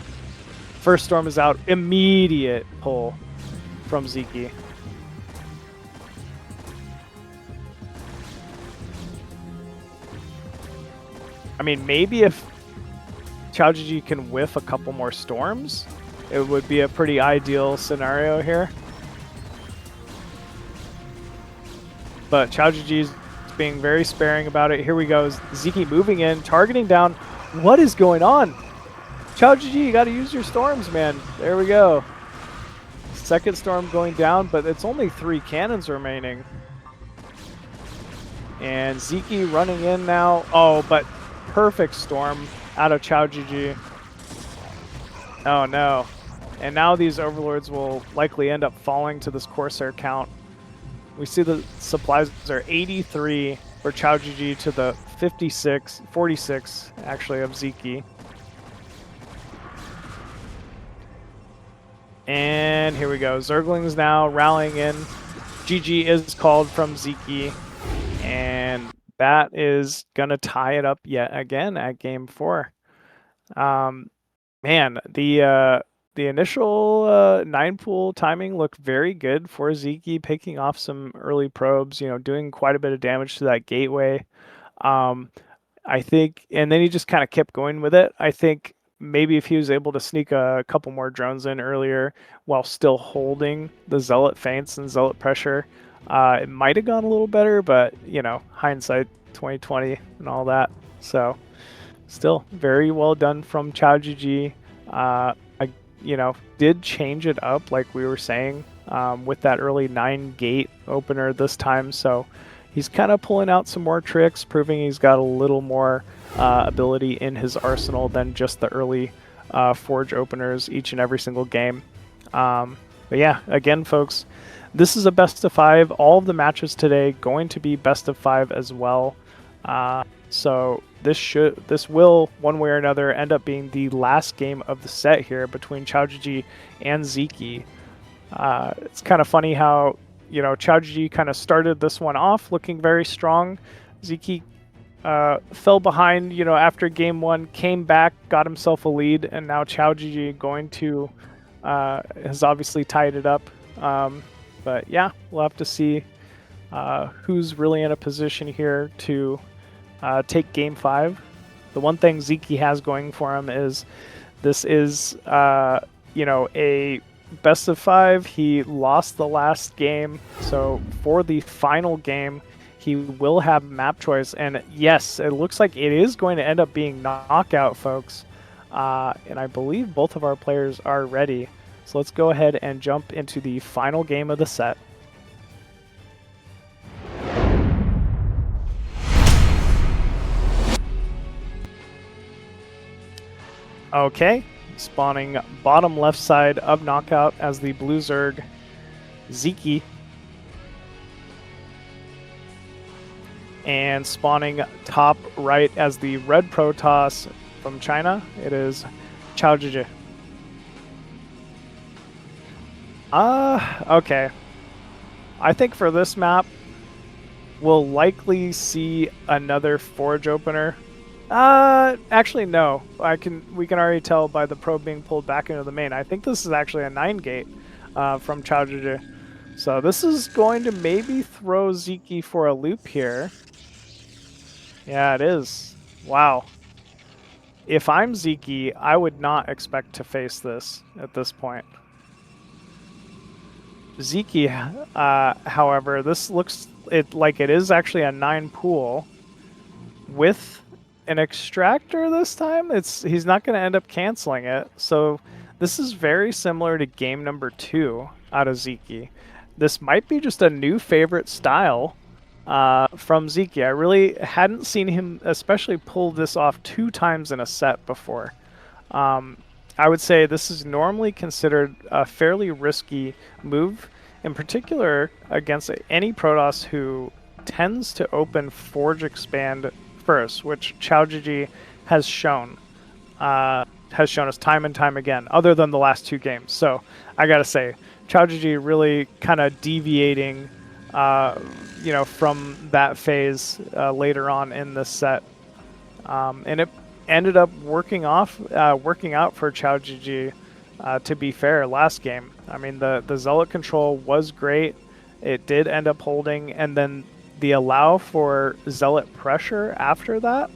First Storm is out. Immediate pull from Sziky. I mean, maybe if QiaoGege can whiff a couple more Storms, it would be a pretty ideal scenario here. But QiaoGege's being very sparing about it. Here we go. Sziky moving in, targeting down. What is going on? QiaoGege, you got to use your Storms, man. There we go. Second Storm going down, but it's only 3 cannons remaining. And Sziky running in now. Oh, but perfect Storm out of QiaoGege. Oh no. And now these Overlords will likely end up falling to this Corsair count. We see the supplies are 83 for QiaoGege to the 46 actually of Sziky. And here we go. Zerglings now rallying in. GG is called from Sziky. And that is gonna tie it up yet again at game 4. Man, the initial 9-pool timing looked very good for Sziky, picking off some early probes, doing quite a bit of damage to that gateway. I think, and then he just kind of kept going with it. I think maybe if he was able to sneak a couple more drones in earlier while still holding the Zealot feints and Zealot pressure, it might have gone a little better, but, hindsight 2020 and all that. So still very well done from QiaoGege. I, did change it up like we were saying with that early 9-gate opener this time. So he's kind of pulling out some more tricks, proving he's got a little more ability in his arsenal than just the early Forge openers each and every single game. But yeah, again, folks, this is a best of 5. All of the matches today going to be best of 5 as well. So this will, one way or another, end up being the last game of the set here between QiaoGege and Sziky. It's kind of funny how, QiaoGege kind of started this one off looking very strong. Sziky fell behind, after game 1, came back, got himself a lead, and now QiaoGege going to has obviously tied it up. But yeah, we'll have to see who's really in a position here to take game 5. The one thing Sziky has going for him is this is, a best of 5. He lost the last game, so for the final game, he will have map choice. And yes, it looks like it is going to end up being knockout, folks. And I believe both of our players are ready. So let's go ahead and jump into the final game of the set. Okay, spawning bottom left side of knockout as the blue Zerg, Sziky. And spawning top right as the red Protoss from China, it is QiaoGege. Okay. I think for this map, we'll likely see another Forge opener. Actually, no. We can already tell by the probe being pulled back into the main. I think this is actually a 9-gate from QiaoGege. So this is going to maybe throw Sziky for a loop here. Yeah, it is. Wow. If I'm Sziky, I would not expect to face this at this point. Sziky, however, this looks like it is actually a 9-pool with an extractor this time. He's not going to end up canceling it. So this is very similar to game number 2 out of Sziky. This might be just a new favorite style from Sziky. I really hadn't seen him especially pull this off 2 times in a set before. I would say this is normally considered a fairly risky move, in particular against any Protoss who tends to open Forge Expand first, which QiaoGege has shown us time and time again, other than the last 2 games. So I gotta say, QiaoGege really kind of deviating, from that phase later on in this set, and it ended up working out for QiaoGege. To be fair, last game, I mean, the Zealot control was great. It did end up holding, and then the allow for Zealot pressure after that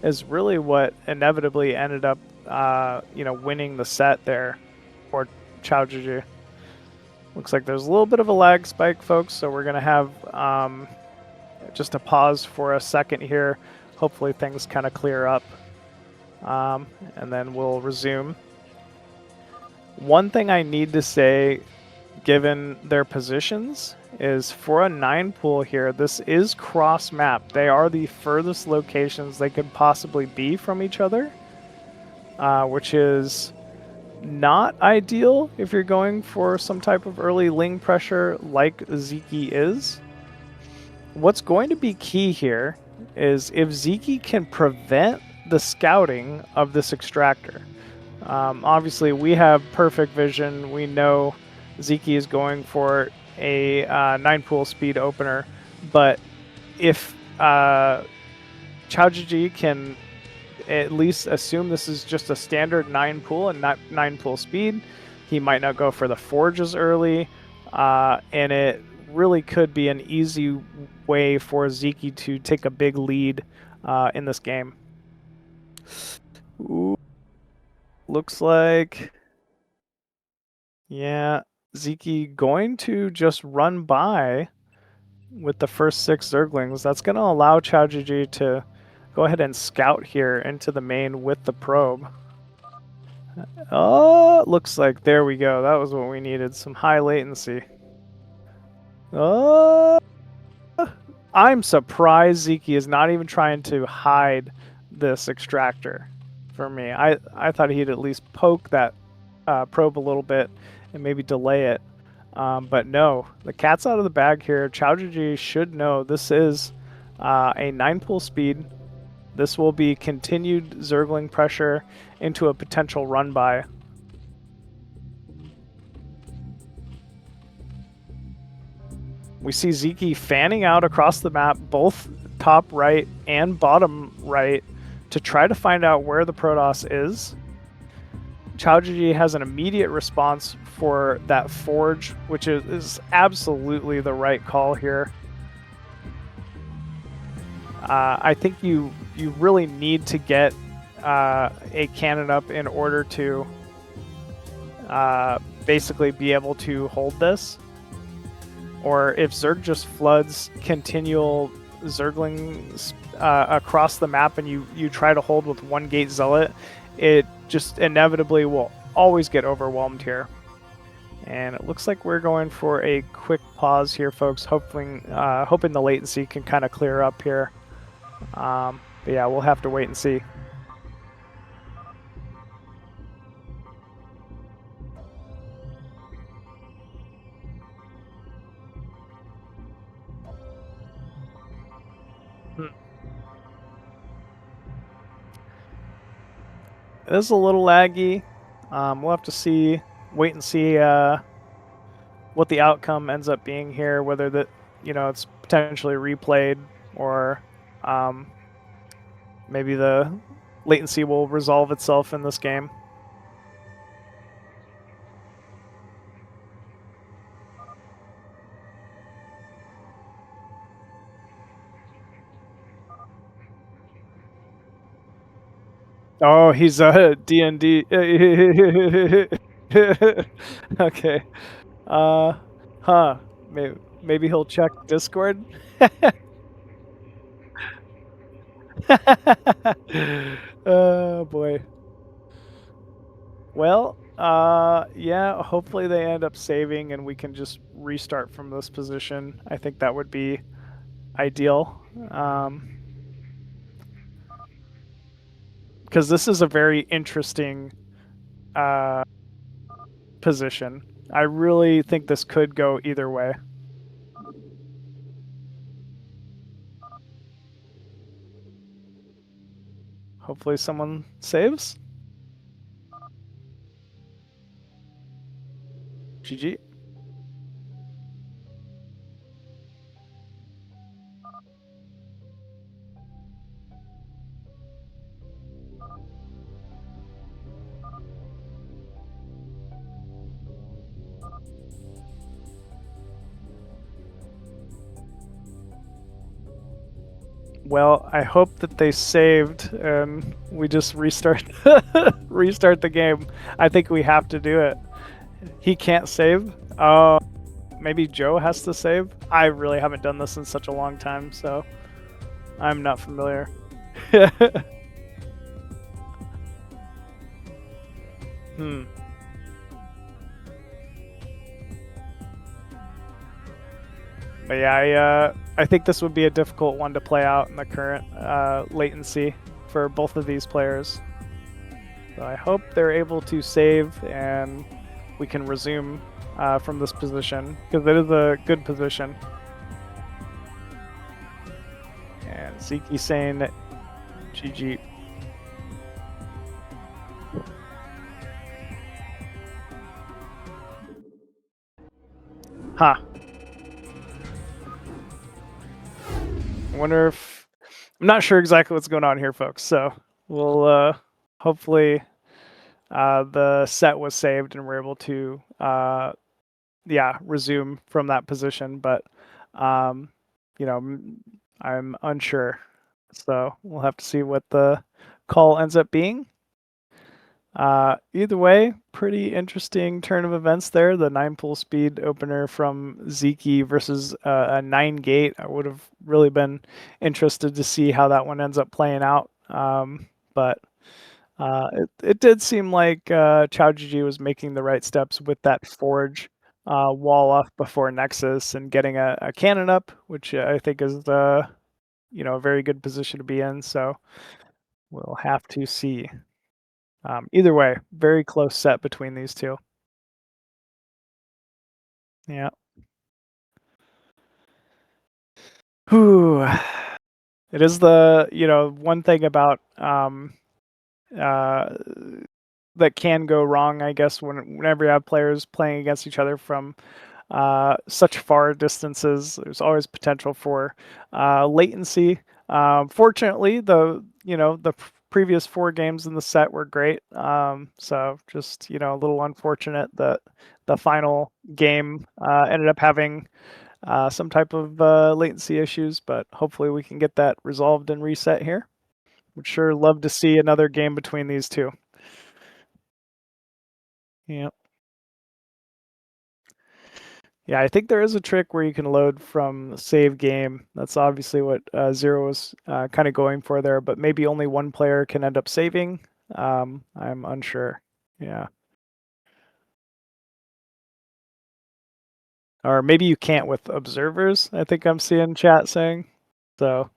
is really what inevitably ended up, winning the set there for QiaoGege. Looks like there's a little bit of a lag spike, folks, so we're going to have just a pause for a second here. Hopefully things kind of clear up, and then we'll resume. One thing I need to say, given their positions, is for a 9-pool here, this is cross-map. They are the furthest locations they could possibly be from each other, which is not ideal if you're going for some type of early Ling pressure like Sziky is. What's going to be key here is if Sziky can prevent the scouting of this extractor. Obviously, we have perfect vision. We know Sziky is going for a 9-pool speed opener, but if QiaoGege can at least assume this is just a standard 9 pool and not 9 pool speed. He might not go for the forges early, and it really could be an easy way for Sziky to take a big lead in this game. Ooh. Looks like, yeah, Sziky going to just run by with the first 6 Zerglings. That's going to allow QiaoGege to go ahead and scout here into the main with the probe. Oh, looks like, there we go. That was what we needed, some high latency. Oh, I'm surprised Sziky is not even trying to hide this extractor for me. I thought he'd at least poke that probe a little bit and maybe delay it. But no, the cat's out of the bag here. QiaoGege should know this is a 9 pool speed. This will be continued Zergling pressure into a potential run by. We see Sziky fanning out across the map, both top right and bottom right, to try to find out where the Protoss is. QiaoGege has an immediate response for that forge, which is absolutely the right call here. I think you really need to get a cannon up in order to basically be able to hold this. Or if Zerg just floods continual Zerglings across the map and you try to hold with 1 gate zealot, it just inevitably will always get overwhelmed here. And it looks like we're going for a quick pause here, folks, hoping the latency can kind of clear up here. But yeah, we'll have to wait and see. It is a little laggy. We'll have to wait and see what the outcome ends up being here, whether that, it's potentially replayed or maybe the latency will resolve itself in this game. Oh, he's a D&D. Okay. Huh. Maybe he'll check Discord. Oh boy. Well, yeah, hopefully they end up saving and we can just restart from this position. I think that would be ideal. Because this is a very interesting position. I really think this could go either way. Hopefully someone saves. GG. Well, I hope that they saved and we just restart the game. I think we have to do it. He can't save. Oh, maybe Joe has to save. I really haven't done this in such a long time, so I'm not familiar. But yeah, I think this would be a difficult one to play out in the current latency for both of these players. So I hope they're able to save and we can resume from this position, because it is a good position. And Sziky saying GG. Huh. I wonder if I'm not sure exactly what's going on here, folks. So we'll hopefully the set was saved and we're able to resume from that position. But you know, I'm unsure. So we'll have to see what the call ends up being. Either way, pretty interesting turn of events there. The 9-pool speed opener from Sziky versus a 9-gate. I would have really been interested to see how that one ends up playing out. But it did seem like QiaoGege was making the right steps with that forge wall off before Nexus and getting a cannon up, which I think is a very good position to be in. So we'll have to see. Either way, very close set between these two. Yeah. Whew. It is the one thing about uh, that can go wrong, I guess, whenever you have players playing against each other from such far distances. There's always potential for latency. Fortunately, the previous 4 games in the set were great. So just a little unfortunate that the final game ended up having some type of latency issues, but hopefully we can get that resolved and reset here. Would sure love to see another game between these two. Yeah. Yeah, I think there is a trick where you can load from save game. That's obviously what Zero was kind of going for there, but maybe only one player can end up saving. I'm unsure. Yeah. Or maybe you can't with observers, I think I'm seeing chat saying. So,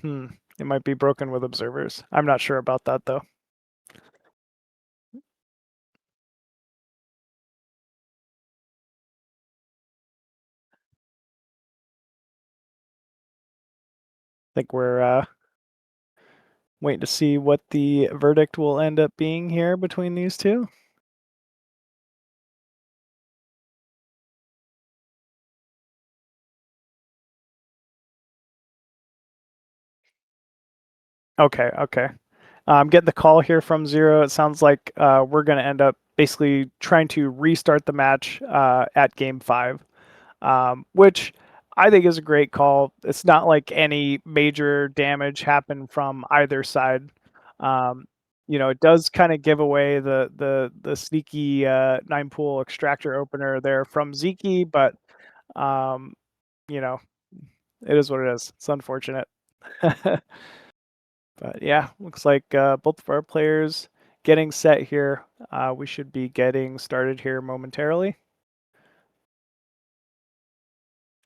it might be broken with observers. I'm not sure about that though. I think we're waiting to see what the verdict will end up being here between these two. Okay. I'm getting the call here from Zero. It sounds like we're going to end up basically trying to restart the match at game 5, which I think is a great call. It's not like any major damage happened from either side. It does kind of give away the sneaky 9-pool extractor opener there from Sziky, but it is what it is. It's unfortunate. But yeah, looks like both of our players getting set here. We should be getting started here momentarily.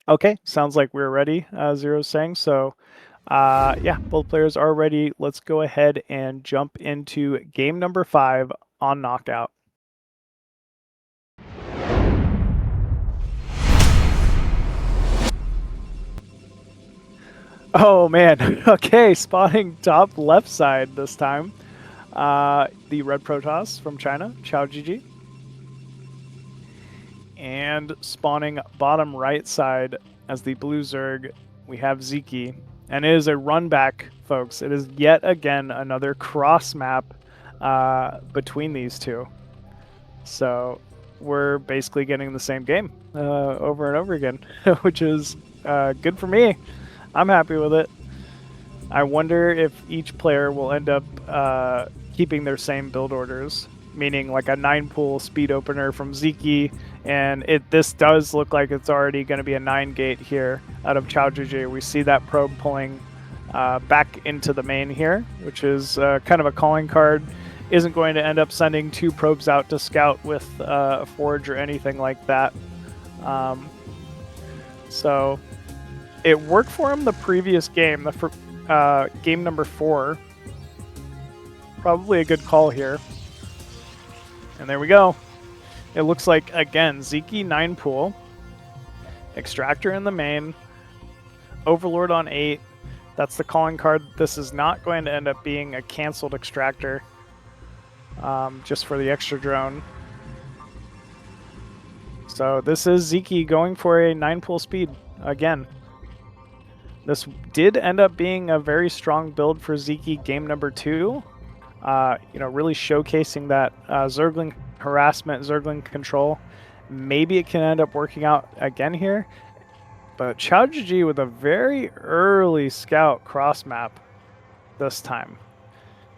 Okay, sounds like we're ready, Zero's saying. So yeah, both players are ready. Let's go ahead and jump into game number 5 on Knockout. Oh man, okay, spawning top left side this time. The Red Protoss from China, QiaoGege. And spawning bottom right side as the blue Zerg, we have Sziky. And it is a run back, folks. It is yet again another cross map between these two. So we're basically getting the same game over and over again, which is good for me. I'm happy with it. I wonder if each player will end up keeping their same build orders, meaning like a 9-pool speed opener from Sziky, and this does look like it's already going to be a 9-gate here out of QiaoGege. We see that probe pulling back into the main here, which is kind of a calling card. Isn't going to end up sending 2 probes out to scout with a forge or anything like that. So it worked for him the previous game, game number 4. Probably a good call here. And there we go. It looks like, again, Sziky 9-pool. Extractor in the main. Overlord on 8. That's the calling card. This is not going to end up being a canceled extractor. Just for the extra drone. So this is Sziky going for a 9-pool speed again. This did end up being a very strong build for Sziky game number 2. You know, really showcasing that Zergling harassment, Zergling control. Maybe it can end up working out again here. But QiaoGege with a very early scout cross map this time.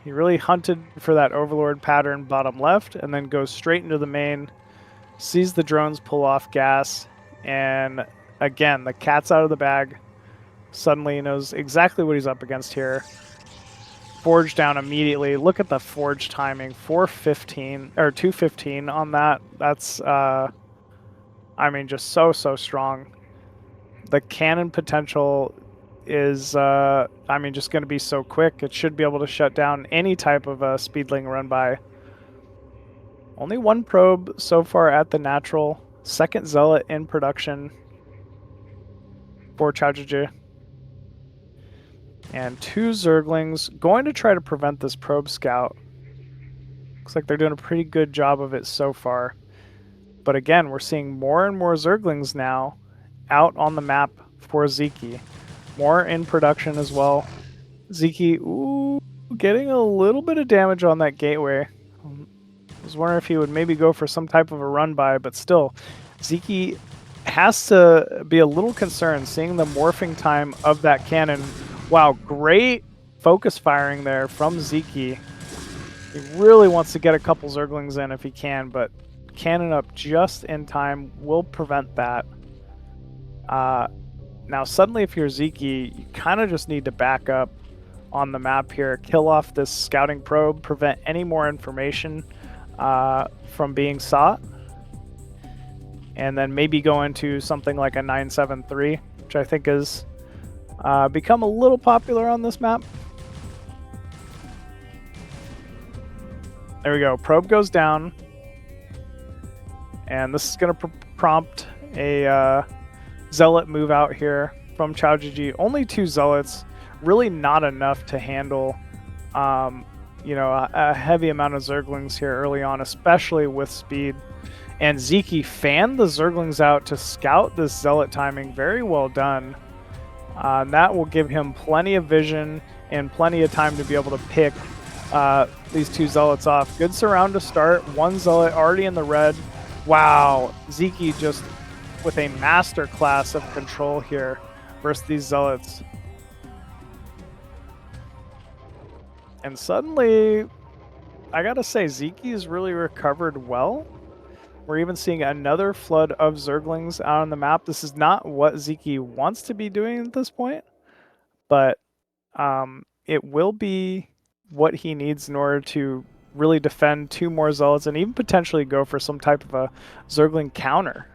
He really hunted for that Overlord pattern bottom left and then goes straight into the main, sees the drones pull off gas, and again, the cat's out of the bag. Suddenly he knows exactly what he's up against here. Forge down immediately. Look at the forge timing. 415 or 215 on that. That's I mean, just so strong. The cannon potential is I mean, just going to be so quick. It should be able to shut down any type of speedling run by. Only one probe so far at the natural. Second zealot in production for QiaoGege. And 2 Zerglings going to try to prevent this probe scout. Looks like they're doing a pretty good job of it so far. But again, we're seeing more and more Zerglings now out on the map for Sziky. More in production as well. Sziky, ooh, getting a little bit of damage on that gateway. I was wondering if he would maybe go for some type of a run by, but still, Sziky has to be a little concerned seeing the morphing time of that cannon. Wow, great focus firing there from Sziky. He really wants to get a couple Zerglings in if he can, but cannon up just in time will prevent that. Now suddenly if you're Sziky, you kind of just need to back up on the map here, kill off this scouting probe, prevent any more information from being sought, and then maybe go into something like a 973, which I think is become a little popular on this map. There we go. Probe goes down. And this is going to prompt a zealot move out here from QiaoGege. Only 2 zealots. Really not enough to handle you know, a heavy amount of Zerglings here early on, especially with speed. And Sziky fanned the Zerglings out to scout this zealot timing. Very well done. And that will give him plenty of vision and plenty of time to be able to pick these 2 zealots off. Good surround to start. 1 zealot already in the red. Wow, Sziky just with a master class of control here versus these zealots. And suddenly, I gotta say, Sziky's really recovered well. We're even seeing another flood of Zerglings out on the map. This is not what Sziky wants to be doing at this point, but it will be what he needs in order to really defend 2 more zealots and even potentially go for some type of a Zergling counter.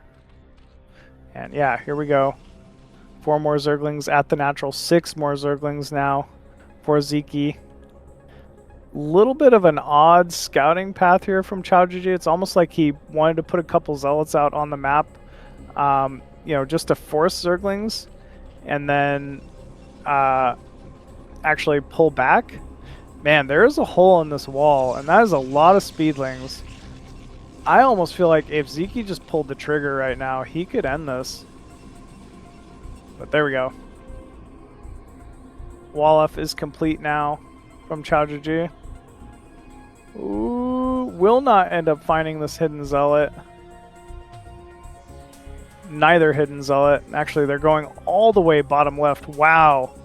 And yeah, here we go. 4 more Zerglings at the natural, 6 more Zerglings now for Sziky. Little bit of an odd scouting path here from QiaoGege. It's almost like he wanted to put a couple zealots out on the map, you know, just to force Zerglings and then actually pull back. Man, there is a hole in this wall, and that is a lot of speedlings. I almost feel like if Sziky just pulled the trigger right now, he could end this. But there we go. Wall F is complete now from QiaoGege. Ooh, will not end up finding this hidden zealot. Neither hidden zealot. Actually, they're going all the way bottom left. Wow.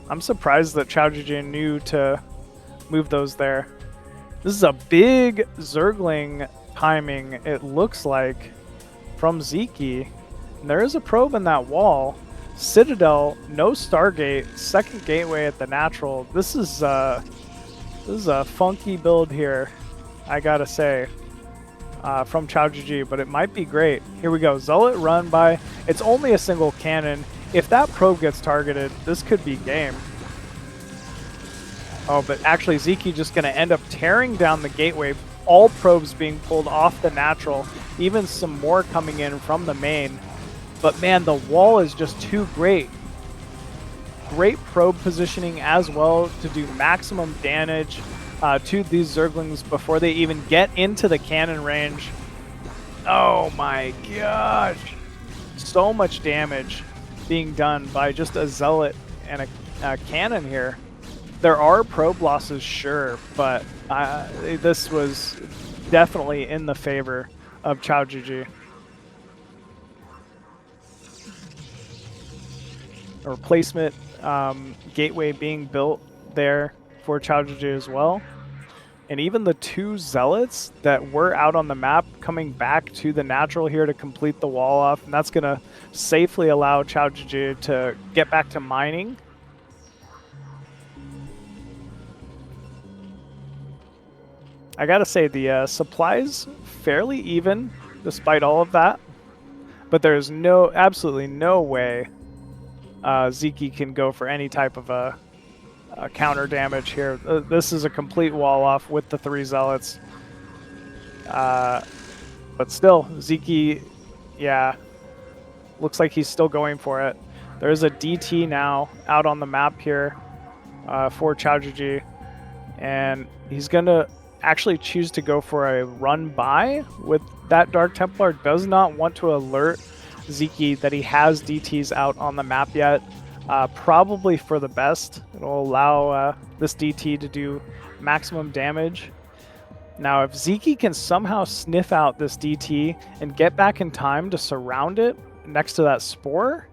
I'm surprised that QiaoGege knew to move those there. This is a big Zergling timing, it looks like, from Sziky. And there is a probe in that wall. Citadel, no Stargate, second gateway at the natural. This is a funky build here, I gotta say, from QiaoGege, but it might be great. Here we go, Zealot run by. It's only a single cannon. If that probe gets targeted, this could be game. Oh, but actually Sziky just gonna end up tearing down the gateway. All probes being pulled off the natural, even some more coming in from the main. But man, the wall is just too great. Great probe positioning as well to do maximum damage to these Zerglings before they even get into the cannon range. Oh my gosh. So much damage being done by just a Zealot and a cannon here. There are probe losses, sure, but this was definitely in the favor of QiaoGege. A replacement gateway being built there for QiaoGege as well. And even the 2 zealots that were out on the map coming back to the natural here to complete the wall off, and that's going to safely allow QiaoGege to get back to mining. I gotta say, the supply's fairly even despite all of that, but there's absolutely no way Sziky can go for any type of a counter damage here. This is a complete wall off with the 3 zealots. But still, Sziky, yeah, looks like he's still going for it. There's a DT now out on the map here for QiaoGege, and he's gonna actually choose to go for a run by with that Dark Templar. Does not want to alert Sziky that he has DTs out on the map yet. Probably for the best. It'll allow this DT to do maximum damage. Now, if Sziky can somehow sniff out this DT and get back in time to surround it next to that Spore,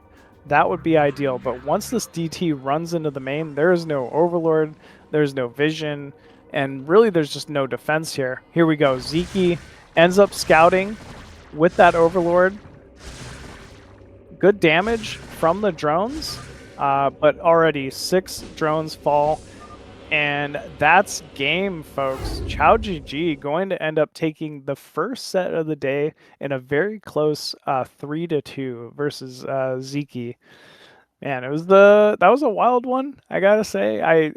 that would be ideal. But once this DT runs into the main, there is no Overlord, there's no vision, and really there's just no defense here. Here we go. Sziky ends up scouting with that Overlord. Good damage from the drones, but already 6 drones fall. And that's game, folks. QiaoGege going to end up taking the first set of the day in a very close 3-2 versus Sziky. Man, that was a wild one, I gotta say.